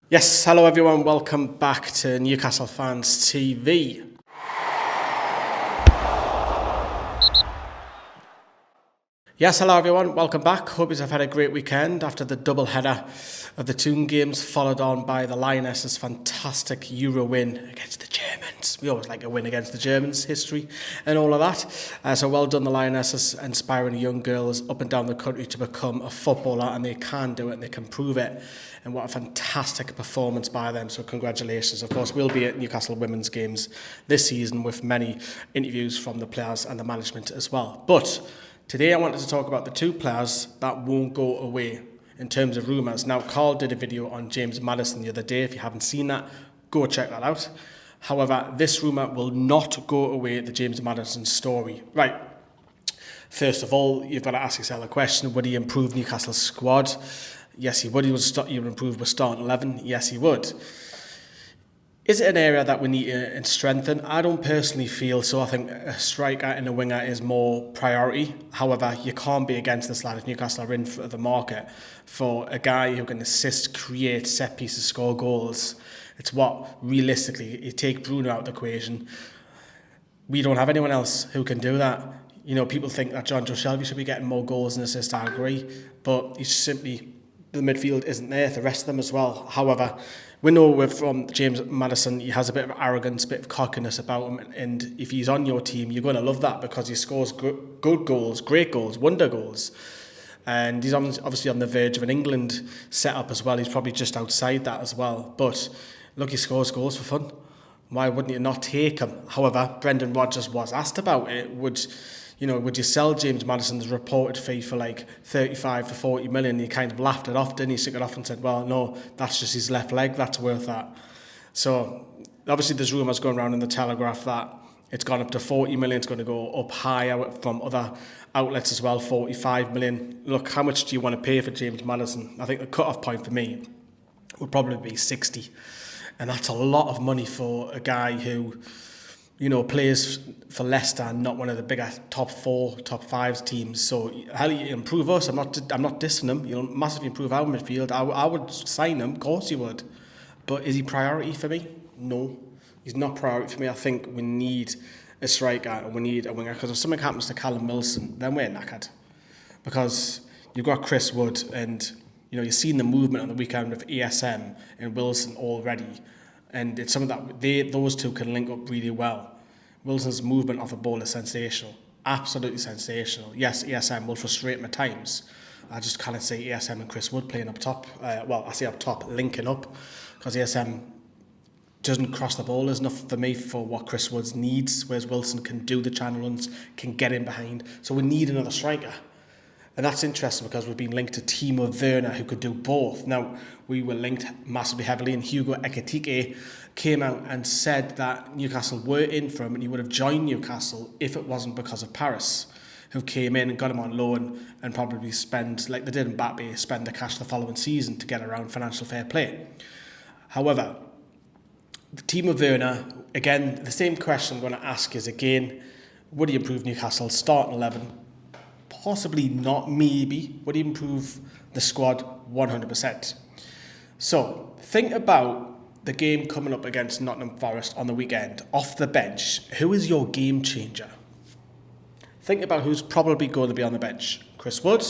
Yes, hello everyone, welcome back to Newcastle Fans TV. Yes, hello everyone, welcome back. Hope you've had a great weekend after the double header of the Toon games, followed on by the Lionesses' fantastic Euro win against the Germans. We always like a win against the Germans, history and all of that. So well done the Lionesses, inspiring young girls up and down the country to become a footballer, and they can do it and they can prove it. And what a fantastic performance by them, so congratulations. Of course, we'll be at Newcastle women's games this season with many interviews from the players and the management as well. But today I wanted to talk about the two players that won't go away in terms of rumours. Now, Carl did a video on James Maddison the other day. If you haven't seen that, go check that out. However, this rumour will not go away, the James Maddison story. Right, first of all, you've got to ask yourself a question. Would he improve Newcastle's squad? Yes, he would. He would improve with starting 11. Yes, he would. Is it an area that we need to strengthen? I don't personally feel so. I think a striker and a winger is more priority. However, you can't be against this lad if Newcastle are in for the market for a guy who can assist, create, set pieces, score goals. It's what, realistically, you take Bruno out of the equation. We don't have anyone else who can do that. You know, people think that John Joe Shelby should be getting more goals and assists. I agree. But he's simply, the midfield isn't there, the rest of them as well. However, we know from James Maddison, he has a bit of arrogance, a bit of cockiness about him, and if he's on your team, you're going to love that because he scores good goals, great goals, wonder goals. And he's obviously on the verge of an England setup as well. He's probably just outside that as well. But look, he scores goals for fun. Why wouldn't you not take him? However, Brendan Rodgers was asked about it. Would you sell James Maddison's reported fee for like 35 to 40 million? He kind of laughed it off, didn't he? Shook it off and said, well, no, that's just his left leg, that's worth that. So obviously there's rumours going around in the Telegraph that it's gone up to 40 million, it's going to go up higher from other outlets as well, 45 million. Look, how much do you want to pay for James Maddison? I think the cut-off point for me would probably be 60. And that's a lot of money for a guy who, you know, plays for Leicester, not one of the bigger top 4, top 5 teams. So how do you improve us? I'm not dissing him. You'll massively improve our midfield. I would sign him, of course you would. But is he priority for me? No, he's not priority for me. I think we need a striker and we need a winger, because if something happens to Callum Wilson, then we're knackered. Because you've got Chris Wood, and you know you've seen the movement on the weekend of ESM and Wilson already. And it's something that those two can link up really well. Wilson's movement off the ball is sensational. Absolutely sensational. Yes, ESM will frustrate him at times. I just kind of say ESM and Chris Wood playing up top. I say up top, linking up. Because ESM doesn't cross the ball as enough for me for what Chris Wood needs. Whereas Wilson can do the channel runs, can get in behind. So we need another striker. And that's interesting because we've been linked to Timo Werner, who could do both. Now, we were linked massively heavily, and Hugo Ekitike came out and said that Newcastle were in for him and he would have joined Newcastle if it wasn't because of Paris, who came in and got him on loan and probably spend, like they did in Magpies, spend the cash the following season to get around financial fair play. However, Timo Werner, again, the same question I'm going to ask is again, would he improve Newcastle's starting 11? Possibly not, maybe. Would he improve the squad? 100%. So, think about the game coming up against Nottingham Forest on the weekend. Off the bench, who is your game changer? Think about who's probably going to be on the bench. Chris Wood,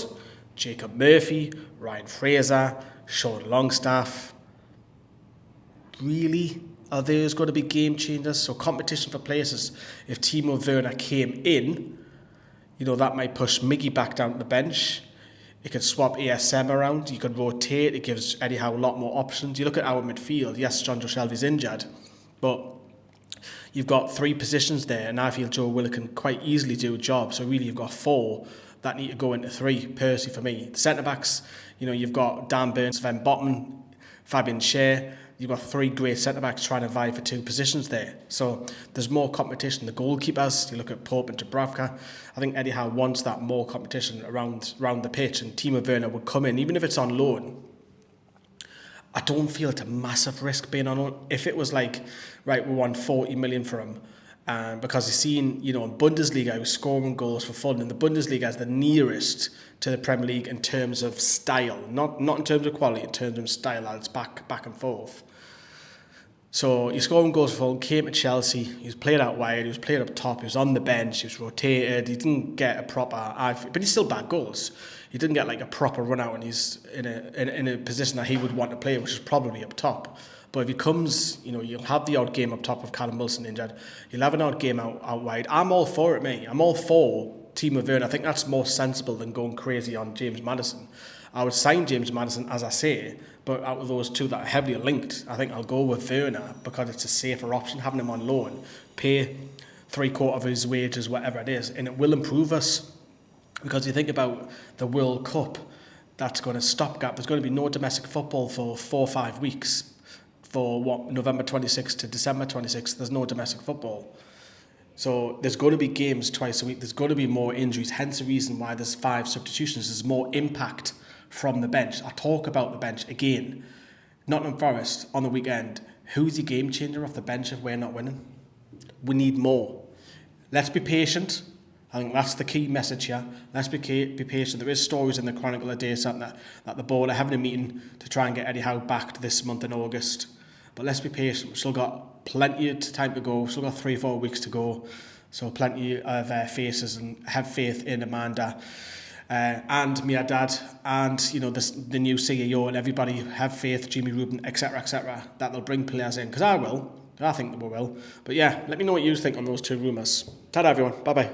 Jacob Murphy, Ryan Fraser, Sean Longstaff. Really? Are those going to be game changers? So competition for places. If Timo Werner came in, you know, that might push Miggy back down to the bench. It could swap ESM around. You could rotate. It gives Eddie Howe a lot more options. You look at our midfield. Yes, John Joe Shelby's injured, but you've got 3 positions there, and I feel Joe Willock can quite easily do a job. So really, you've got 4 that need to go into 3, personally, for me. The centre-backs, you know, you've got Dan Burns, Sven Botman, Fabian Schär. You've got 3 great centre-backs trying to vie for 2 positions there. So there's more competition. The goalkeepers, you look at Pope and Dubravka. I think Eddie Howe wants that more competition around the pitch, and Timo Werner would come in, even if it's on loan. I don't feel it's a massive risk being on loan. If it was like, right, we want 40 million for him, because he's seen, in Bundesliga, he was scoring goals for fun, and the Bundesliga is the nearest to the Premier League in terms of style, not in terms of quality, in terms of style, and it's back and forth. So he's scoring goals for fun, came to Chelsea, he was played out wide, he was played up top, he was on the bench, he was rotated, he didn't get a proper, but he still bagged goals. He didn't get like a proper run out, and he's in a position that he would want to play, which is probably up top. But if he comes, you'll have the odd game up top with Callum Wilson injured. You'll have an odd game out wide. I'm all for it, mate. I'm all for Timo Werner. I think that's more sensible than going crazy on James Maddison. I would sign James Maddison, as I say, but out of those two that are heavily linked, I think I'll go with Werner because it's a safer option, having him on loan, pay 3/4 of his wages, whatever it is, and it will improve us. Because you think about the World Cup, that's going to stopgap. There's going to be no domestic football for 4 or 5 weeks. For November 26th to December 26th, there's no domestic football. So there's going to be games twice a week. There's going to be more injuries. Hence the reason why there's 5 substitutions. There's more impact from the bench. I talk about the bench again. Nottingham Forest on the weekend. Who's the game changer off the bench if we're not winning? We need more. Let's be patient. I think that's the key message here. Let's be patient. There is stories in the Chronicle of Day something that the board are having a meeting to try and get Eddie Howe back this month in August. But let's be patient. We've still got plenty of time to go. We've still got 3 or 4 weeks to go. So plenty of faces, and have faith in Amanda and my dad and the new CEO and everybody. Have faith, Jimmy Rubin, etc., that they'll bring players in, because I think we will. But yeah, let me know what you think on those 2 rumours. Ta-da everyone, bye bye.